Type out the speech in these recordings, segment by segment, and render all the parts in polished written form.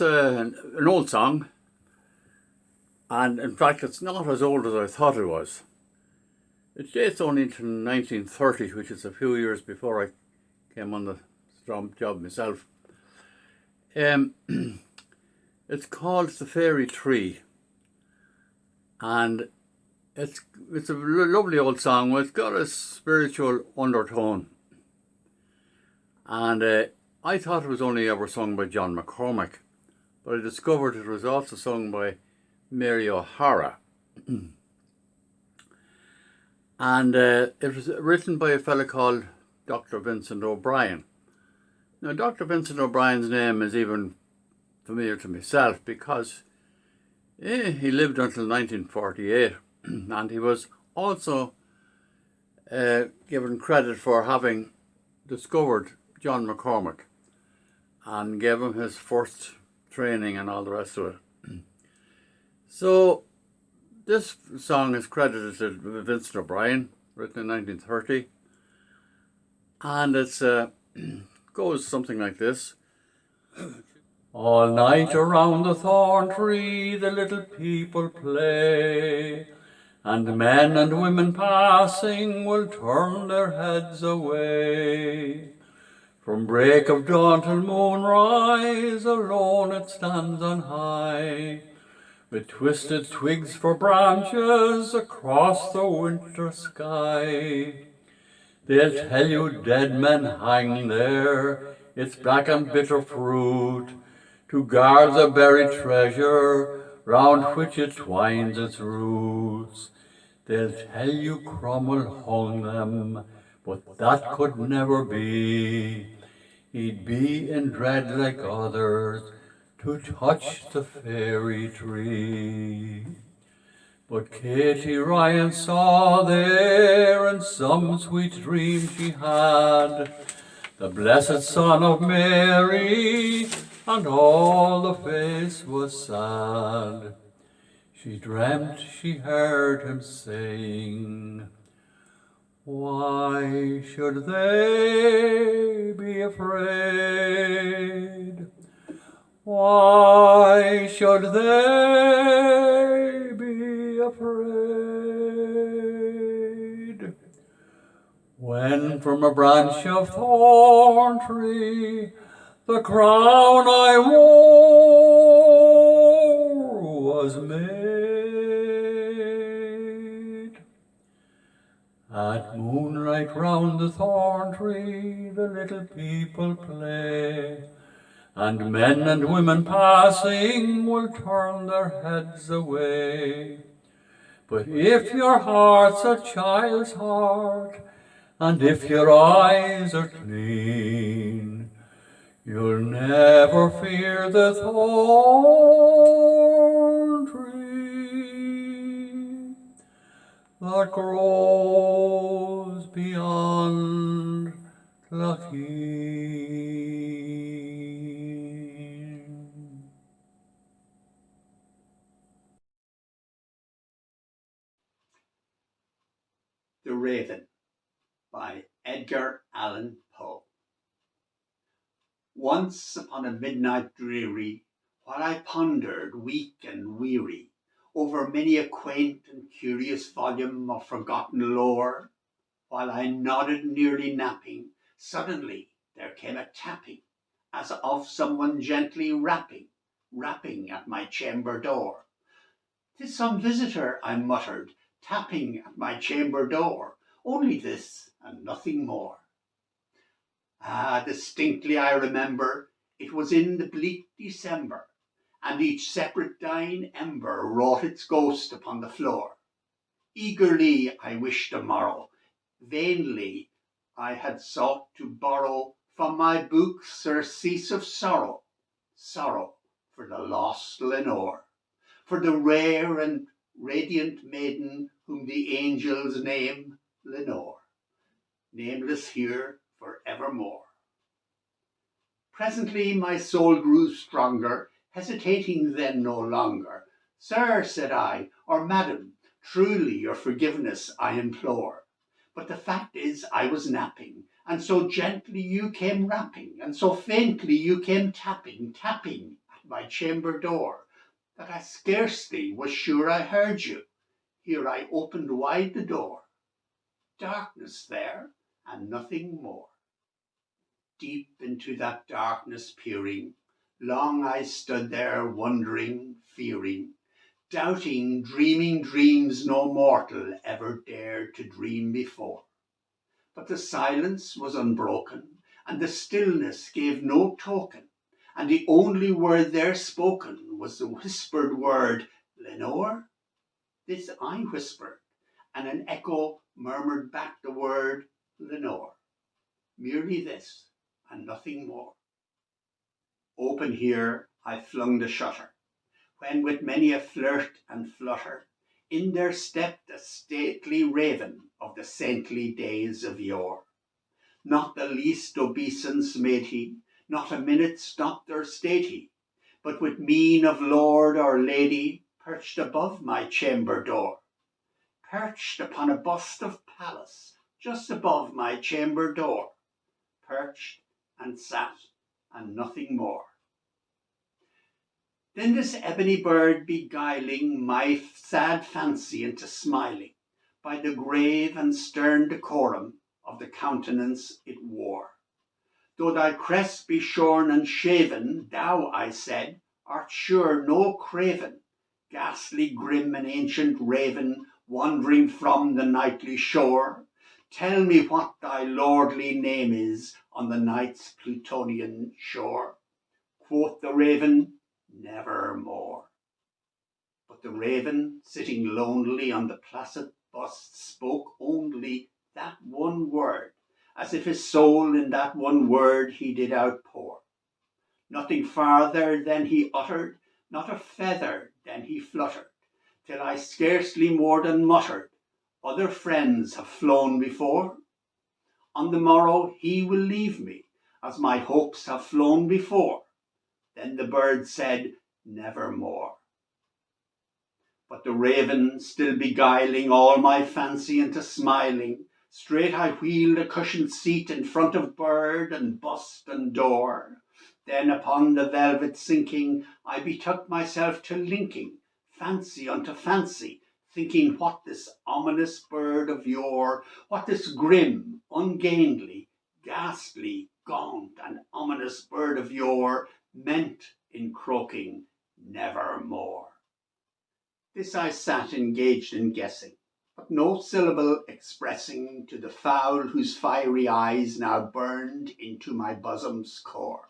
is an old song, and in fact it's not as old as I thought it was. It dates only to 1930, which is a few years before I came on the job myself. It's called The Fairy Tree, and it's a lovely old song. It's got a spiritual undertone, and I thought it was only ever sung by John McCormack, but I discovered it was also sung by Mary O'Hara. And it was written by a fellow called Dr. Vincent O'Brien. Now, Dr. Vincent O'Brien's name is even familiar to myself because he lived until 1948, and he was also given credit for having discovered John McCormack and gave him his first training and all the rest of it. So this song is credited to Vincent O'Brien, written in 1930, and it's goes something like this. All night around the thorn tree the little people play, and men and women passing will turn their heads away. From break of dawn till moonrise, alone it stands on high, with twisted twigs for branches across the winter sky. They'll tell you dead men hang there, its black and bitter fruit, to guard the buried treasure round which it twines its roots. They'll tell you Cromwell hung them, but that could never be. He'd be in dread like others to touch the fairy tree. But Katie Ryan saw there in some sweet dream she had the blessed Son of Mary, and all the face was sad. She dreamt she heard him saying, "Why should they be afraid? Why should they be afraid? When from a branch of thorn tree the crown I wore was made. At moonlight round the thorn tree the little people play, and men and women passing will turn their heads away. But if your heart's a child's heart, and if your eyes are clean, you'll never fear the thorn tree that grows beyond Locheen. The Raven by Edgar Allan Poe. Once upon a midnight dreary, while I pondered, weak and weary, over many a quaint and curious volume of forgotten lore, while I nodded nearly napping, suddenly there came a tapping, as of someone gently rapping at my chamber door. "'Tis some visitor," I muttered, "tapping at my chamber door, only this and nothing more." Distinctly I remember, it was in the bleak December, and each separate dying ember wrought its ghost upon the floor. Eagerly I wished a morrow, vainly I had sought to borrow from my book surcease of sorrow, sorrow for the lost Lenore, for the rare and radiant maiden whom the angels name Lenore, nameless here for evermore. Presently my soul grew stronger, hesitating then no longer. "Sir," said I, "or Madam, truly your forgiveness I implore. But the fact is I was napping, and so gently you came rapping, and so faintly you came tapping at my chamber door, that I scarcely was sure I heard you. Here I opened wide the door. Darkness there, and nothing more. Deep into that darkness peering, long I stood there wondering, fearing, doubting, dreaming dreams no mortal ever dared to dream before. But the silence was unbroken, and the stillness gave no token, and the only word there spoken was the whispered word, Lenore? This I whispered, and an echo murmured back the word, Lenore. Merely this, and nothing more. Open here I flung the shutter, when with many a flirt and flutter, in there stepped a stately raven of the saintly days of yore. Not the least obeisance made he, not a minute stopped or stayed he, but with mien of lord or lady, perched above my chamber door, perched upon a bust of Pallas, just above my chamber door, perched and sat, and nothing more. Then this ebony bird beguiling my sad fancy into smiling, by the grave and stern decorum of the countenance it wore. Though thy crest be shorn and shaven, thou, I said, art sure no craven, ghastly, grim, and ancient raven, wandering from the nightly shore. Tell me what thy lordly name is on the night's Plutonian shore. Quoth the raven, nevermore. But the raven, sitting lonely on the placid bust, spoke only that one word, as if his soul in that one word he did outpour. Nothing farther than he uttered, not a feather than he fluttered, till I scarcely more than muttered, other friends have flown before. On the morrow he will leave me, as my hopes have flown before. Then the bird said, nevermore. But the raven, still beguiling all my fancy into smiling, straight I wheeled a cushioned seat in front of bird and bust and door. Then upon the velvet sinking, I betook myself to linking fancy unto fancy, thinking what this ominous bird of yore, what this grim, ungainly, ghastly, gaunt, and ominous bird of yore meant in croaking nevermore. This I sat engaged in guessing, but no syllable expressing to the fowl whose fiery eyes now burned into my bosom's core.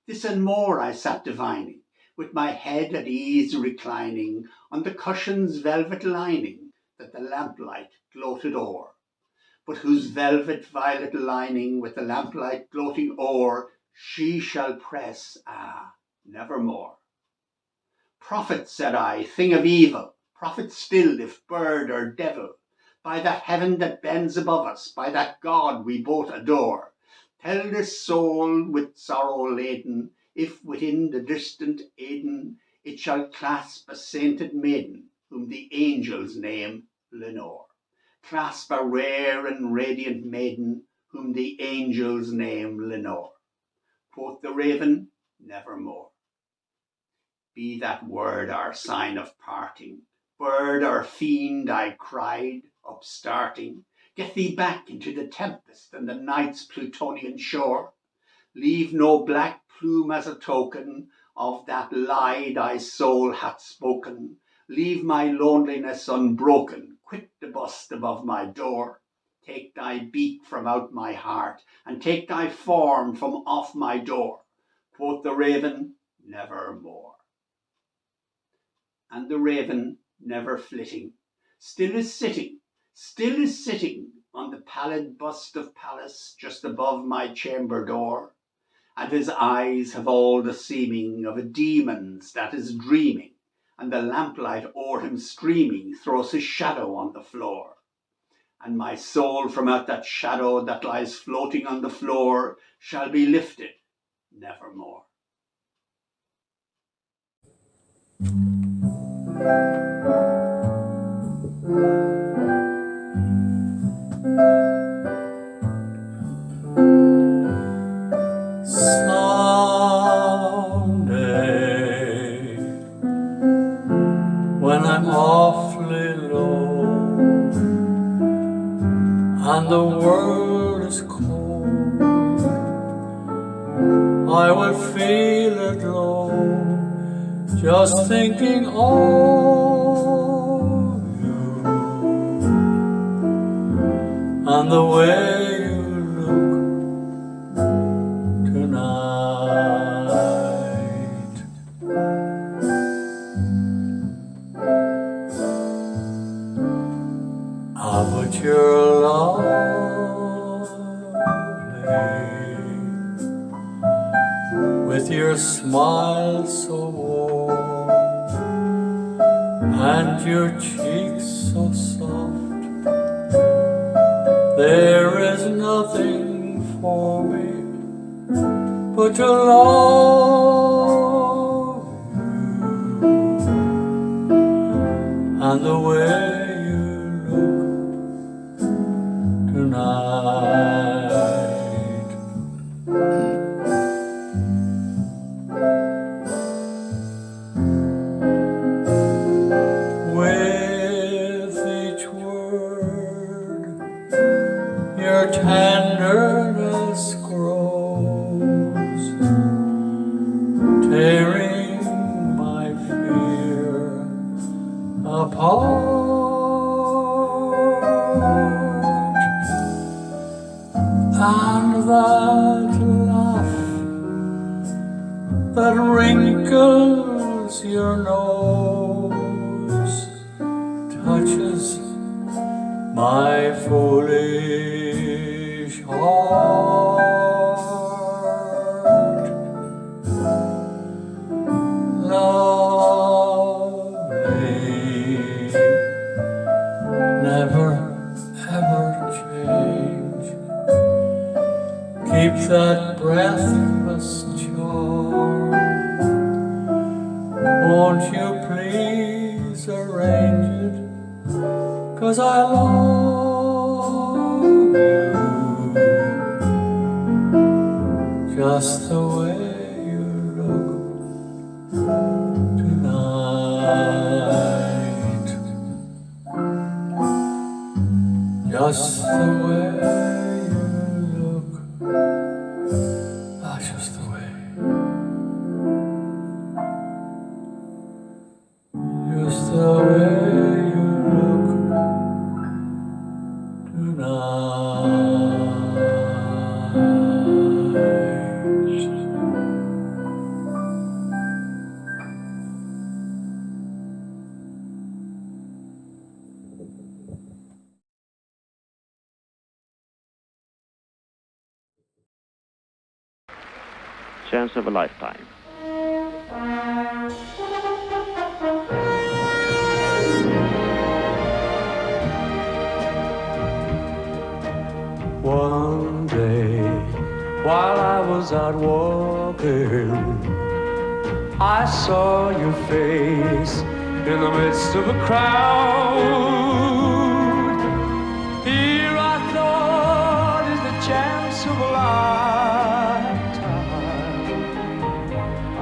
This and more I sat divining, with my head at ease reclining on the cushion's velvet lining that the lamplight gloated o'er, but whose velvet violet lining with the lamplight gloating o'er she shall press, nevermore. Prophet, said I, thing of evil, prophet still, if bird or devil, by that heaven that bends above us, by that God we both adore, tell this soul with sorrow laden, if within the distant Eden it shall clasp a sainted maiden, whom the angels name Lenore. Clasp a rare and radiant maiden, whom the angels name Lenore. Quoth the raven, nevermore. Be that word our sign of parting, bird or fiend, I cried, upstarting, get thee back into the tempest and the night's Plutonian shore. Leave no black plume as a token of that lie thy soul hath spoken. Leave my loneliness unbroken, quit the bust above my door. Take thy beak from out my heart, and take thy form from off my door. Quoth the raven, nevermore. And the raven, never flitting, still is sitting on the pallid bust of Pallas just above my chamber door, and his eyes have all the seeming of a demon's that is dreaming, and the lamplight o'er him streaming throws his shadow on the floor. And my soul from out that shadow that lies floating on the floor shall be lifted nevermore. Someday I'm awfully low and the world is cold, I will feel it low just thinking of you and the way you look tonight. Ah, but you're lovely with your smile so warm and your cheeks so soft. There is nothing for me but to love you and the way you look tonight. With each word your tenderness grows, tearing my fear apart. And that laugh that wrinkles your nose touches my foolish heart. Lovely, never ever change. Keep that breathless charm. Won't you please arrange it? 'Cause I love you just the way you look tonight. Just the way you look. Ah, just the way. Just the way you look Chance of a lifetime. One day, while I was out walking, I saw your face in the midst of a crowd. Here I thought is the chance of a lifetime.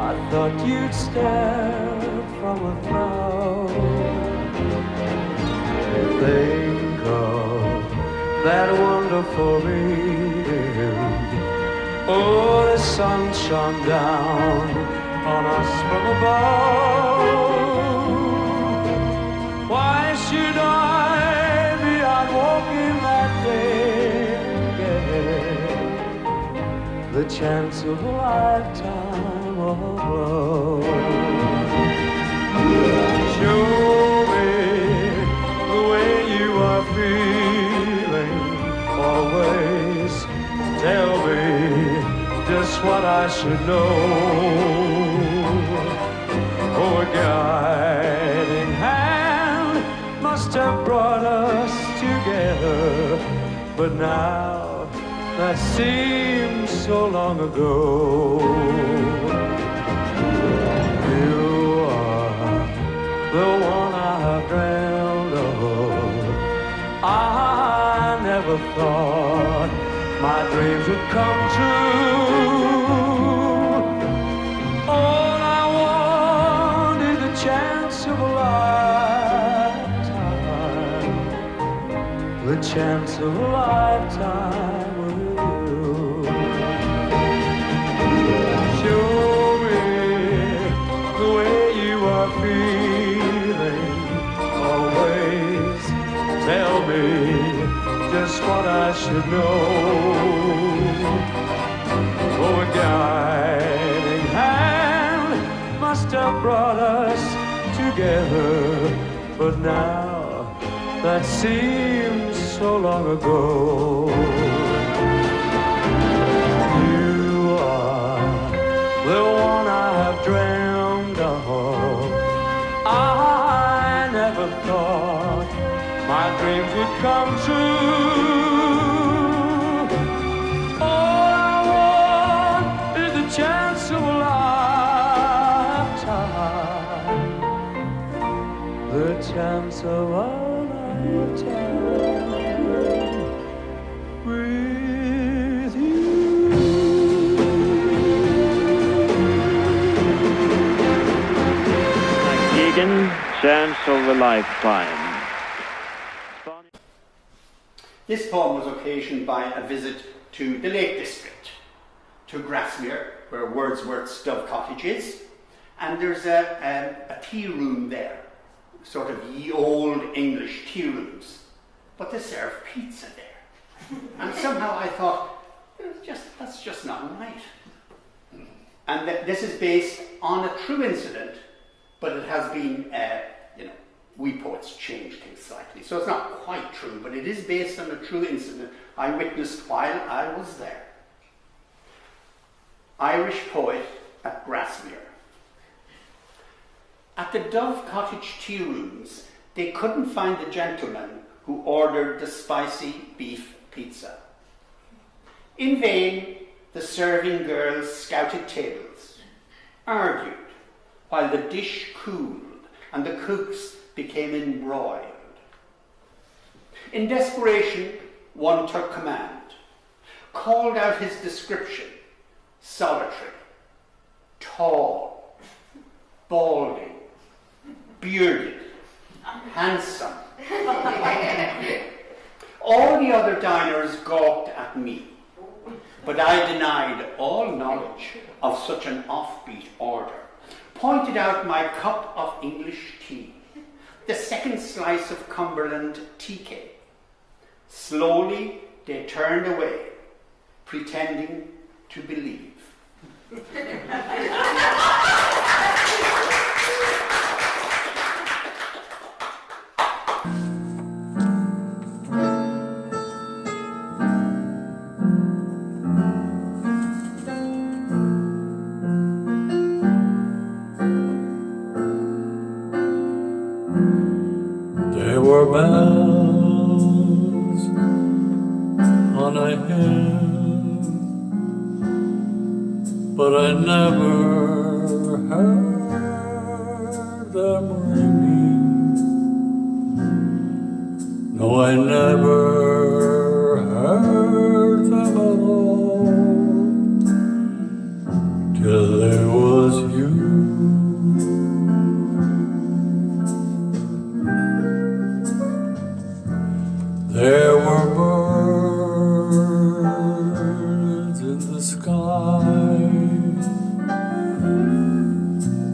I thought you'd step from a cloud. Think of that wonderful evening. Oh, the sun shone down on us from above. Why should I be out walking that day again? The chance of a lifetime of love. Show me the way you are feeling. Always tell me just what I should know. Oh, a guiding hand must have brought us together, but now that seems so long ago. You are the one I have dreamed of. I never thought my dreams would come true. All I want is a chance of a lifetime. chance of a lifetime with you. Show me the way you are feeling. Always tell me just what I should know. Oh, a guiding hand must have brought us together, but now that seems so long ago. You are the one I have dreamed of. I never thought my dreams would come true. All I want is the chance of a lifetime, the chance of a lifetime with you. Keegan, chance of a lifetime. This poem was occasioned by a visit to the Lake District, to Grasmere, where Wordsworth's Dove Cottage is, and there's a tea room there, sort of ye old English tea rooms, but they serve pizza there. And somehow I thought, that's just not right. And this is based on a true incident, but it has been, we poets change things slightly. So it's not quite true, but it is based on a true incident I witnessed while I was there. Irish poet at Grasmere. At the Dove Cottage tea rooms, they couldn't find the gentleman who ordered the spicy beef pizza. In vain, the serving girls scouted tables, argued, while the dish cooled and the cooks became embroiled. In desperation, one took command, called out his description: solitary, tall, balding, bearded, handsome. All the other diners gawked at me, but I denied all knowledge of such an offbeat order, pointed out my cup of English tea, the second slice of Cumberland tea cake. Slowly they turned away, pretending to believe. There were bells on a hill, but I never heard them ringing. No, I never heard them at all, till there was you. There were birds in the sky,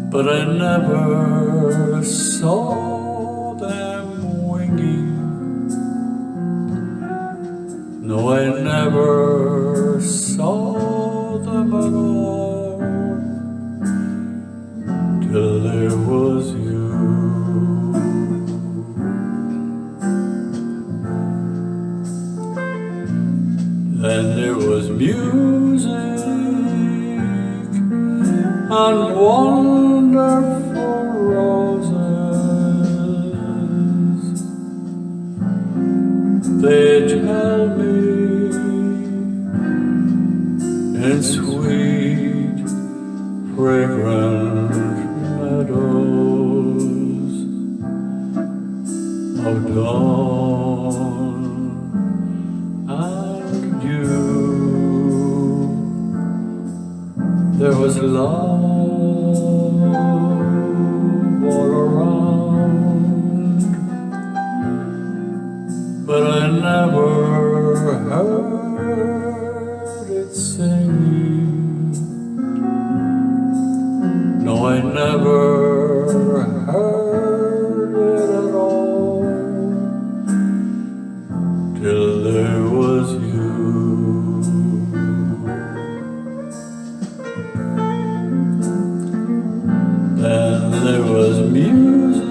but I never saw them winging. No, I never saw them at all, till there was you. Then there was music and wonderful roses. They tell me in sweet, fragrant meadows of dawn. There was love all around, but I never heard it singing. No, I never heard it at all till there was you. Then there was music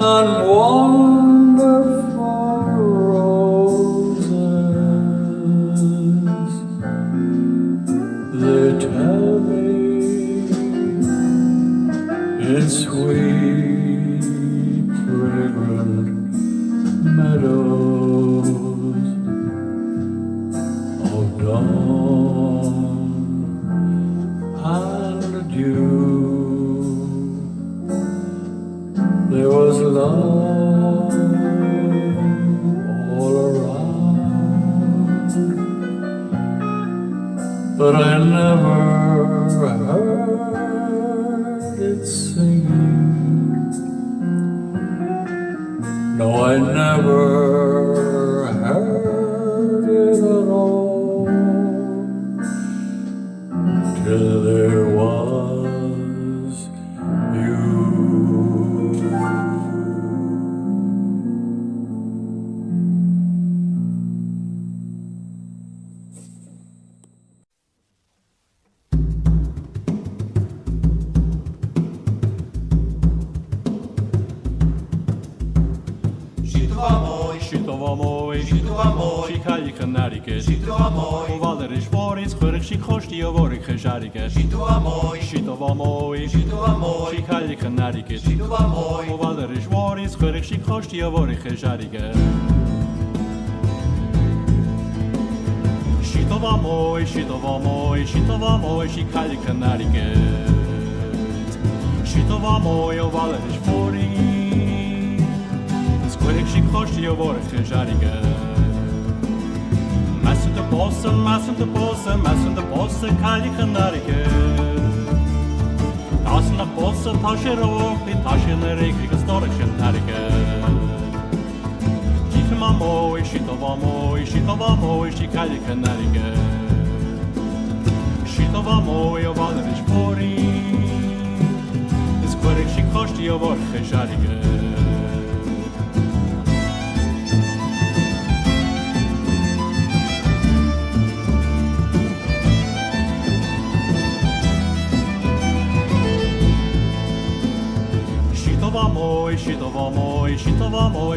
and wonderful roses. They tell me in sweet, fragrant meadows of dawn and dew. There was love all around, but I never heard it singing. No, I never heard it at all till there was you. She Connecticut. Hoewel er is voor iets geurig, she kost die woord gejarige. She Connecticut. Hoewel er is voor iets geurig, she kost die woord gejarige. She Connecticut. She hoewel er is voor iets geurig, she kost die woord gejarige. Massen de bossen, kan je genariken. Tassen de bossen, tasje rook, die tasje in de regen, gestork genariken. Ziet maar mooi, ziet wel mooi, die kan je genariken. Ziet wel mooi, wat er is voor je. Is korrekt, she kost je woord genariken.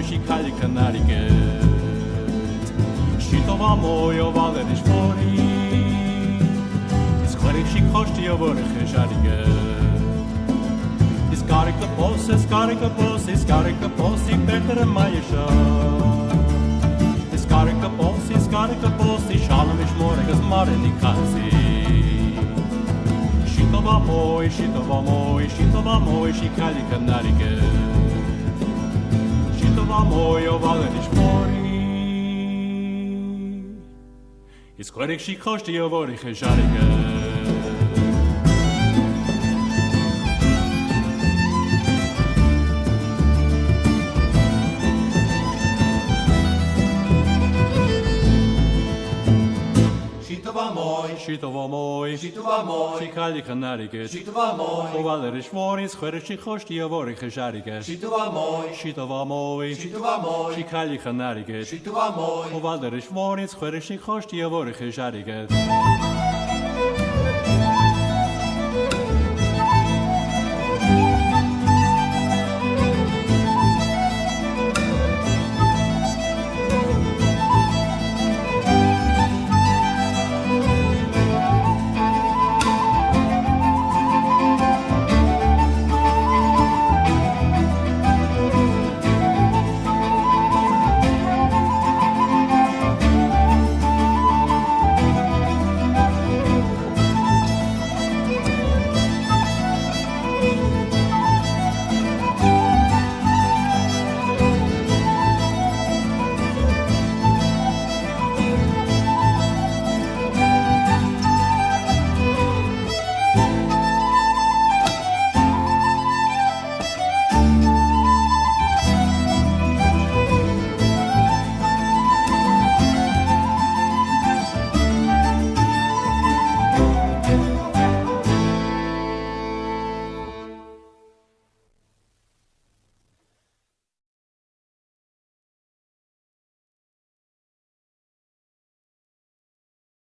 She kan je Connecticut. She mooi, wat er is voor je. Is korrekt, she kost je woord genariken. Is korrekt de post, ik beter een meisje. Is korrekt de post, die schalem is morgens maar in die kansie. She mooi, she kan je Connecticut. Mooi, wat er is voor je. Is korrekt, she kost je woord genariken. She kan je Connecticut. Hoewel er is voor iets geurig, she kost je woord genariken. She kan je Connecticut. Hoewel er is voor iets geurig, she kost je woord genariken.